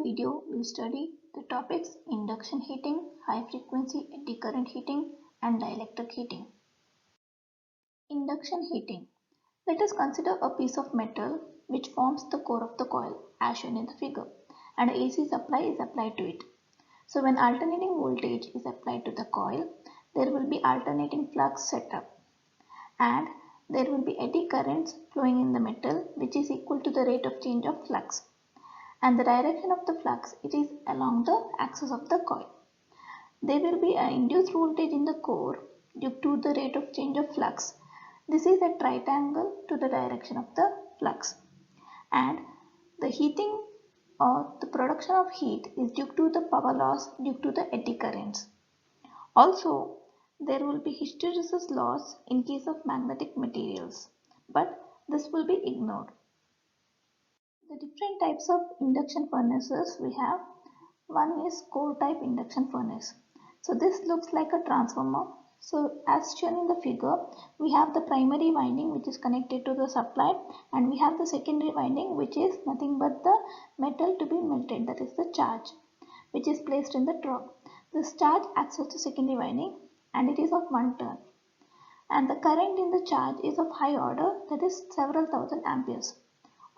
video, we'll study the topics induction heating, high frequency eddy current heating, and dielectric heating. Induction heating. Let us consider a piece of metal which forms the core of the coil as shown in the figure, and AC supply is applied to it. So when alternating voltage is applied to the coil, there will be alternating flux set up, and there will be eddy currents flowing in the metal which is equal to the rate of change of flux. And the direction of the flux, it is along the axis of the coil. There will be an induced voltage in the core due to the rate of change of flux. This is at right angle to the direction of the flux. And the heating or the production of heat is due to the power loss due to the eddy currents. Also, there will be hysteresis loss in case of magnetic materials, but this will be ignored. The different types of induction furnaces we have. One is core type induction furnace. So this looks like a transformer. So as shown in the figure, we have the primary winding which is connected to the supply, and we have the secondary winding which is nothing but the metal to be melted, that is the charge, which is placed in the drop. This charge acts as the secondary winding and it is of 1 turn. And the current in the charge is of high order, that is several thousand amperes.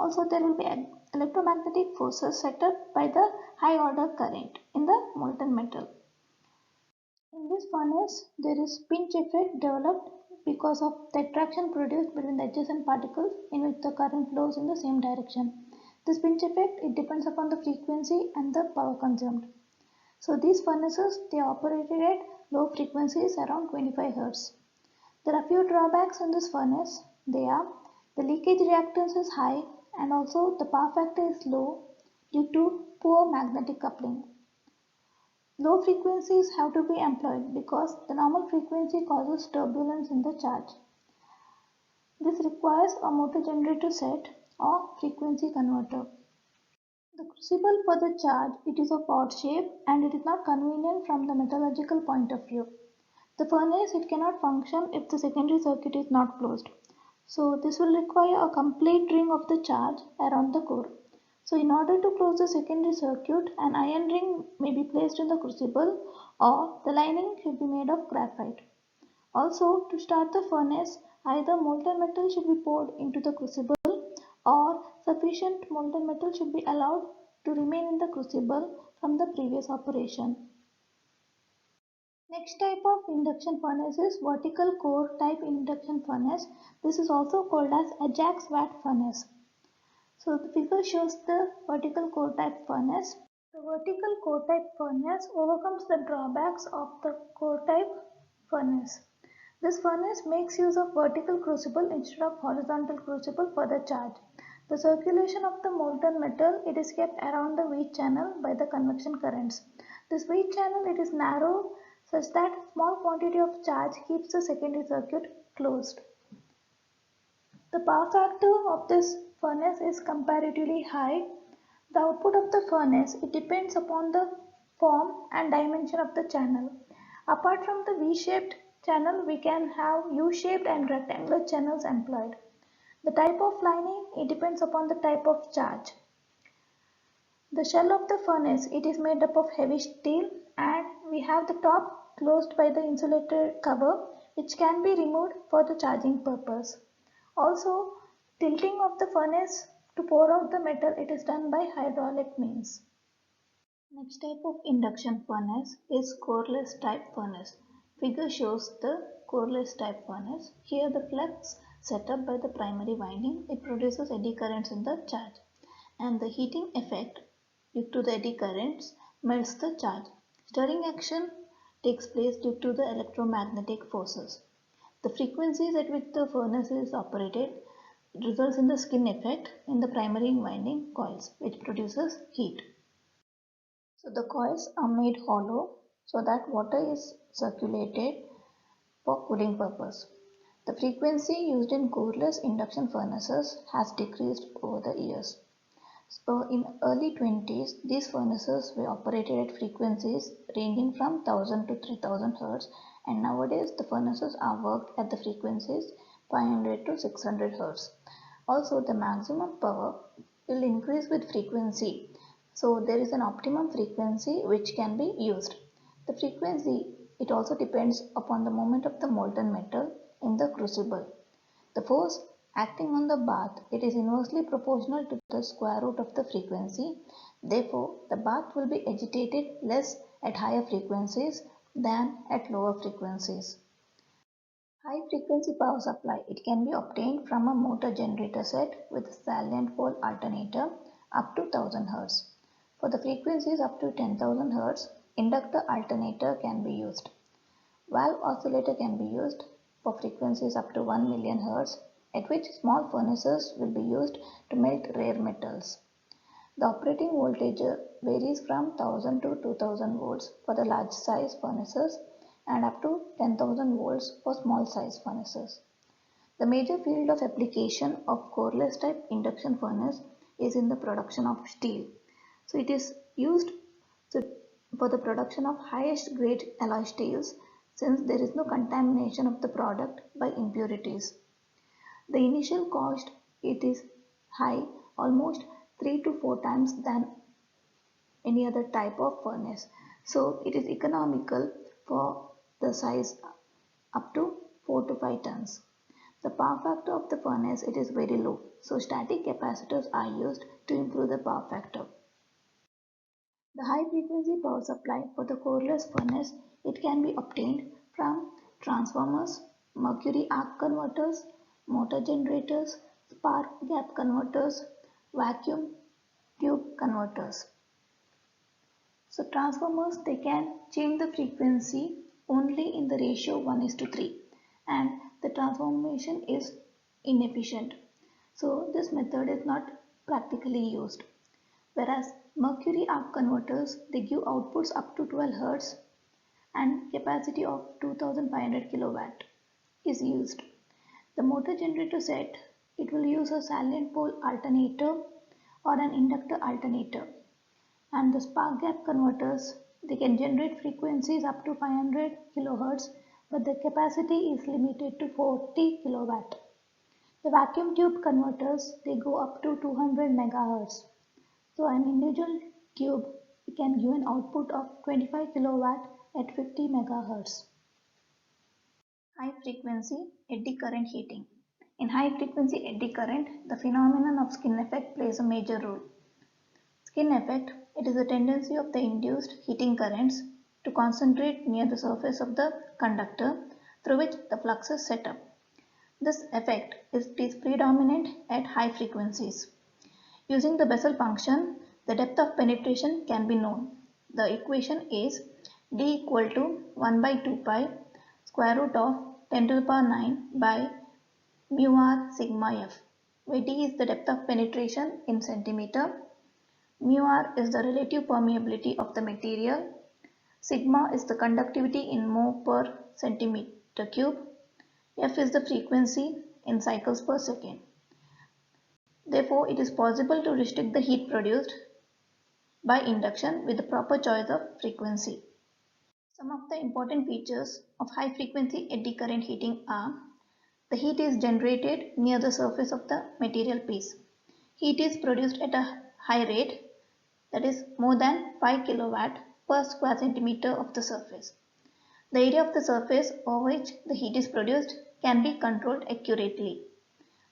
Also, there will be electromagnetic forces set up by the high order current in the molten metal. In this furnace, there is pinch effect developed because of the attraction produced between the adjacent particles in which the current flows in the same direction. This pinch effect, it depends upon the frequency and the power consumed. So these furnaces, they are operated at low frequencies around 25 Hz. There are few drawbacks in this furnace. They are the leakage reactance is high, and also the power factor is low due to poor magnetic coupling. Low frequencies have to be employed because the normal frequency causes turbulence in the charge. This requires a motor generator set or frequency converter. The crucible for the charge, it is of odd shape and it is not convenient from the metallurgical point of view. The furnace, it cannot function if the secondary circuit is not closed. So this will require a complete ring of the charge around the core. So in order to close the secondary circuit, an iron ring may be placed in the crucible, or the lining should be made of graphite. Also, to start the furnace, either molten metal should be poured into the crucible or sufficient molten metal should be allowed to remain in the crucible from the previous operation. Next type of induction furnace is vertical core type induction furnace. This is also called as Ajax-Watt furnace. So the figure shows the vertical core type furnace. The vertical core type furnace overcomes the drawbacks of the core type furnace. This furnace makes use of vertical crucible instead of horizontal crucible for the charge. The circulation of the molten metal, it is kept around the V channel by the convection currents. This V channel, it is narrow such that small quantity of charge keeps the secondary circuit closed. The power factor of this furnace is comparatively high. The output of the furnace, it depends upon the form and dimension of the channel. Apart from the V-shaped channel, we can have U-shaped and rectangular channels employed. The type of lining, it depends upon the type of charge. The shell of the furnace, it is made up of heavy steel, and we have the top closed by the insulator cover, which can be removed for the charging purpose. Also, tilting of the furnace to pour out the metal, it is done by hydraulic means. Next type of induction furnace is coreless type furnace. Figure shows the coreless type furnace. Here the flux set up by the primary winding, it produces eddy currents in the charge, and the heating effect due to the eddy currents melts the charge. Stirring action takes place due to the electromagnetic forces. The frequencies at which the furnace is operated results in the skin effect in the primary winding coils, which produces heat. So the coils are made hollow so that water is circulated for cooling purpose. The frequency used in coreless induction furnaces has decreased over the years. So in early 20s, these furnaces were operated at frequencies ranging from 1000 to 3000 Hz, and nowadays the furnaces are worked at the frequencies 500 to 600 Hz. Also, the maximum power will increase with frequency. So there is an optimum frequency which can be used. The frequency, it also depends upon the movement of the molten metal in the crucible. The force acting on the bath, it is inversely proportional to the square root of the frequency. Therefore, the bath will be agitated less at higher frequencies than at lower frequencies. High frequency power supply, it can be obtained from a motor generator set with salient pole alternator up to 1000 Hz. For the frequencies up to 10,000 Hz, inductor alternator can be used. Valve oscillator can be used for frequencies up to 1 million Hz, at which small furnaces will be used to melt rare metals. The operating voltage varies from 1000 to 2000 volts for the large size furnaces and up to 10,000 volts for small size furnaces. The major field of application of coreless type induction furnace is in the production of steel. So it is used for the production of highest grade alloy steels since there is no contamination of the product by impurities. The initial cost, it is high, almost 3 to 4 times than any other type of furnace. So it is economical for the size up to 4 to 5 tons. The power factor of the furnace, it is very low. So static capacitors are used to improve the power factor. The high frequency power supply for the coreless furnace, it can be obtained from transformers, mercury arc converters, motor generators, spark gap converters, vacuum tube converters. So transformers, they can change the frequency only in the ratio 1:3 and the transformation is inefficient. So this method is not practically used. Whereas mercury arc converters, they give outputs up to 12 Hz and capacity of 2500 kilowatt is used. The motor generator set, it will use a salient pole alternator or an inductor alternator. And the spark gap converters, they can generate frequencies up to 500 kHz, but the capacity is limited to 40 kilowatt. The vacuum tube converters, they go up to 200 megahertz. So an individual tube can give an output of 25 kilowatt at 50 megahertz. High frequency eddy current heating. In high frequency eddy current, the phenomenon of skin effect plays a major role. Skin effect, it is a tendency of the induced heating currents to concentrate near the surface of the conductor through which the flux is set up. This effect is predominant at high frequencies. Using the Bessel function, the depth of penetration can be known. The equation is D equal to 1 by 2 pi square root of 10 to the power 9 by mu r sigma f, where D is the depth of penetration in centimeter, mu r is the relative permeability of the material, sigma is the conductivity in mho per centimeter cube, f is the frequency in cycles per second. Therefore, it is possible to restrict the heat produced by induction with the proper choice of frequency. Some of the important features of high frequency eddy current heating are: the heat is generated near the surface of the material piece. Heat is produced at a high rate, that is more than 5 kilowatt per square centimeter of the surface. The area of the surface over which the heat is produced can be controlled accurately.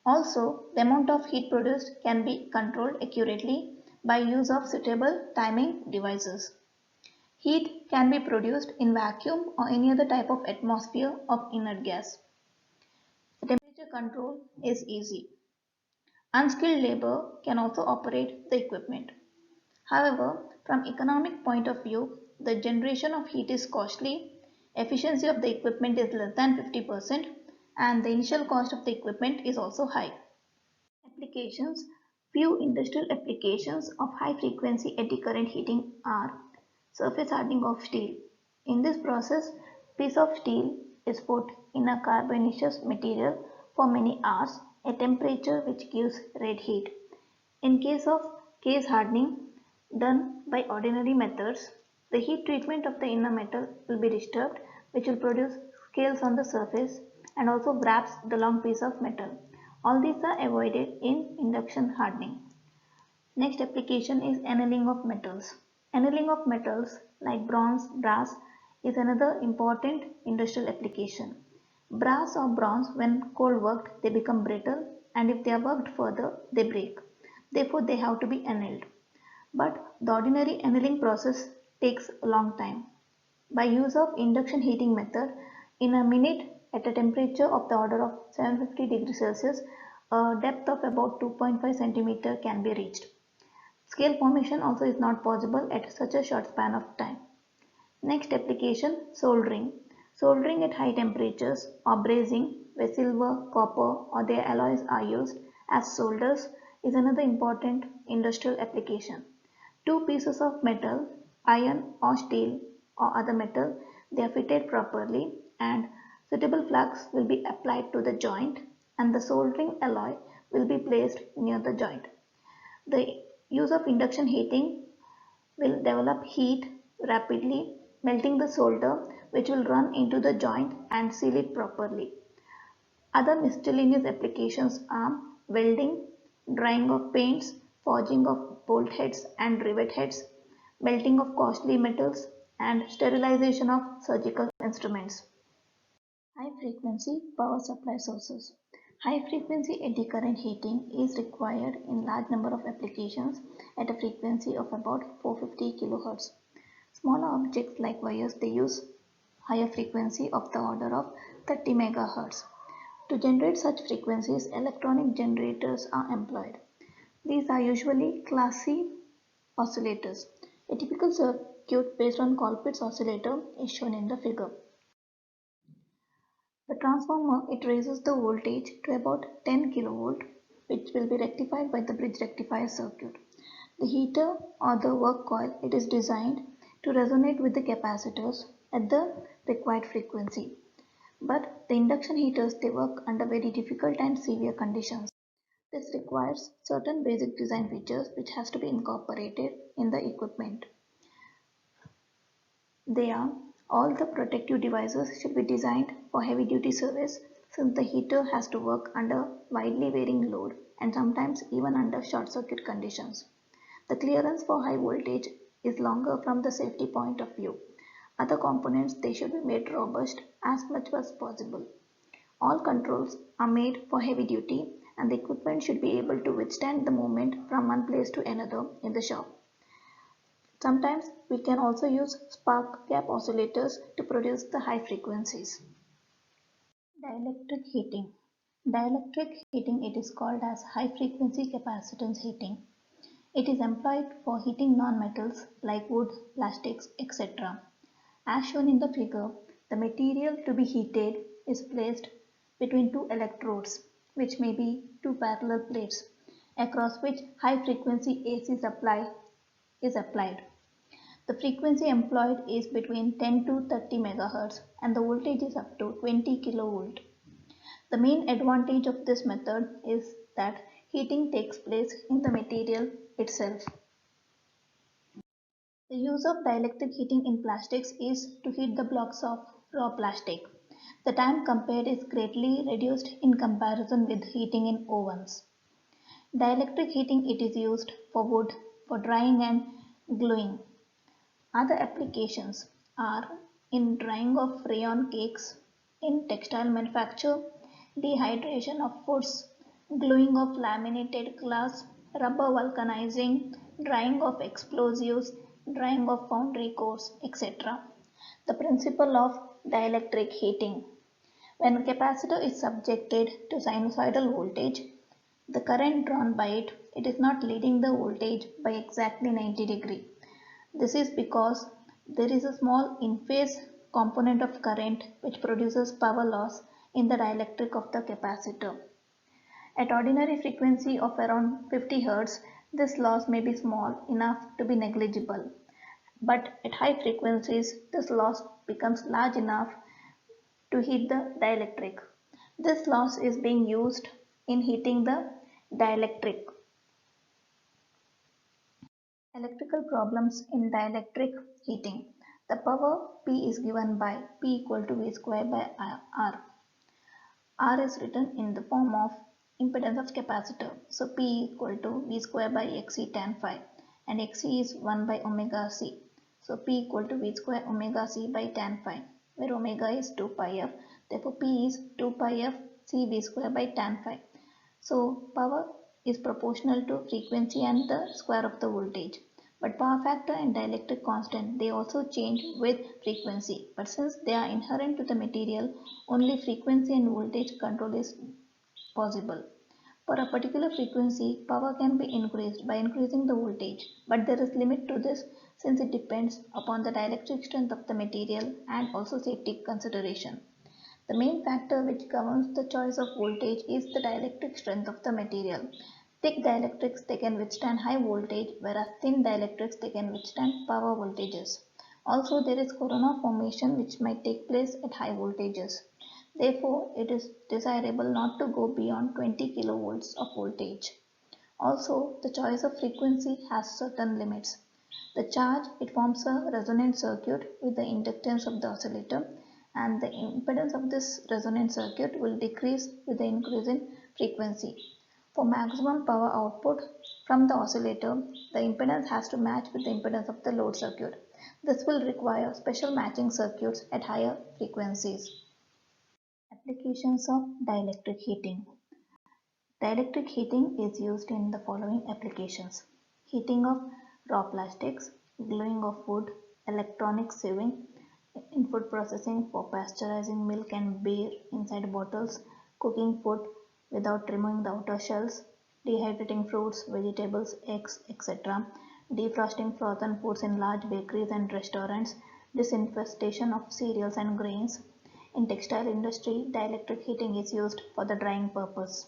Also, the amount of heat produced can be controlled accurately by use of suitable timing devices. Heat can be produced in vacuum or any other type of atmosphere of inert gas. The temperature control is easy. Unskilled labor can also operate the equipment. However, from economic point of view, the generation of heat is costly, efficiency of the equipment is less than 50%, and the initial cost of the equipment is also high. Applications. Few industrial applications of high frequency eddy current heating are surface hardening of steel. In this process, piece of steel is put in a carbonaceous material for many hours at temperature which gives red heat. In case of case hardening done by ordinary methods, the heat treatment of the inner metal will be disturbed, which will produce scales on the surface and also wraps the long piece of metal. All these are avoided in induction hardening. Next application is annealing of metals. Annealing of metals like bronze, brass is another important industrial application. Brass or bronze, when cold worked, they become brittle, and if they are worked further, they break. Therefore, they have to be annealed. But the ordinary annealing process takes a long time. By use of induction heating method, in a minute at a temperature of the order of 750 degrees Celsius, a depth of about 2.5 centimeter can be reached. Scale formation also is not possible at such a short span of time. Next application, soldering. Soldering at high temperatures or brazing where silver, copper or their alloys are used as solders is another important industrial application. Two pieces of metal, iron or steel or other metal, they are fitted properly and suitable flux will be applied to the joint and the soldering alloy will be placed near the joint. The use of induction heating will develop heat rapidly, melting the solder which will run into the joint and seal it properly. Other miscellaneous applications are welding, drying of paints, forging of bolt heads and rivet heads, melting of costly metals, and sterilization of surgical instruments. High frequency power supply sources. High frequency eddy current heating is required in large number of applications at a frequency of about 450 kHz. Smaller objects like wires they use higher frequency of the order of 30 MHz. To generate such frequencies, electronic generators are employed. These are usually Class C oscillators. A typical circuit based on Colpitt's oscillator is shown in the figure. The transformer it raises the voltage to about 10 kV, which will be rectified by the bridge rectifier circuit. The heater or the work coil it is designed to resonate with the capacitors at the required frequency. But the induction heaters they work under very difficult and severe conditions. This requires certain basic design features which has to be incorporated in the equipment. They are all the protective devices should be designed for heavy duty service since the heater has to work under widely varying load and sometimes even under short circuit conditions. The clearance for high voltage is longer from the safety point of view. Other components they should be made robust as much as possible. All controls are made for heavy duty and the equipment should be able to withstand the movement from one place to another in the shop. Sometimes we can also use spark gap oscillators to produce the high frequencies. Dielectric heating. Dielectric heating it is called as high frequency capacitance heating. It is employed for heating non-metals like wood, plastics, etc. As shown in the figure, the material to be heated is placed between two electrodes, which may be two parallel plates, across which high frequency AC supply is applied. The frequency employed is between 10 to 30 MHz and the voltage is up to 20 kV. The main advantage of this method is that heating takes place in the material itself. The use of dielectric heating in plastics is to heat the blocks of raw plastic. The time compared is greatly reduced in comparison with heating in ovens. Dielectric heating it is used for wood, for drying and gluing. Other applications are in drying of rayon cakes, in textile manufacture, dehydration of foods, gluing of laminated glass, rubber vulcanizing, drying of explosives, drying of foundry cores, etc. The principle of dielectric heating. When a capacitor is subjected to sinusoidal voltage, the current drawn by it is not leading the voltage by exactly 90 degree. This is because there is a small in-phase component of current which produces power loss in the dielectric of the capacitor. At ordinary frequency of around 50 Hz, this loss may be small enough to be negligible. But at high frequencies, this loss becomes large enough to heat the dielectric. This loss is being used in heating the dielectric. Electrical problems in dielectric heating. The power P is given by P equal to V square by R. R is written in the form of impedance of capacitor. So P equal to V square by Xc tan phi, and Xc is 1 by omega C. So P equal to V square omega C by tan phi, where omega is 2 pi f. Therefore P is 2 pi f C V square by tan phi. So power is proportional to frequency and the square of the voltage. But power factor and dielectric constant, they also change with frequency. But since they are inherent to the material, only frequency and voltage control is possible. For a particular frequency, power can be increased by increasing the voltage, but there is limit to this since it depends upon the dielectric strength of the material and also safety consideration. The main factor which governs the choice of voltage is the dielectric strength of the material. Thick dielectrics, they can withstand high voltage, whereas thin dielectrics, they can withstand power voltages. Also, there is corona formation which might take place at high voltages. Therefore, it is desirable not to go beyond 20 kilovolts of voltage. Also, the choice of frequency has certain limits. The charge, it forms a resonant circuit with the inductance of the oscillator, and the impedance of this resonant circuit will decrease with the increase in frequency. For maximum power output from the oscillator, the impedance has to match with the impedance of the load circuit. This will require special matching circuits at higher frequencies. Applications of dielectric heating. Dielectric heating is used in the following applications: heating of raw plastics, gluing of wood, electronic sieving, in food processing for pasteurizing milk and beer inside bottles, cooking food without removing the outer shells, dehydrating fruits, vegetables, eggs, etc., defrosting frozen foods in large bakeries and restaurants, disinfestation of cereals and grains. In textile industry, dielectric heating is used for the drying purpose.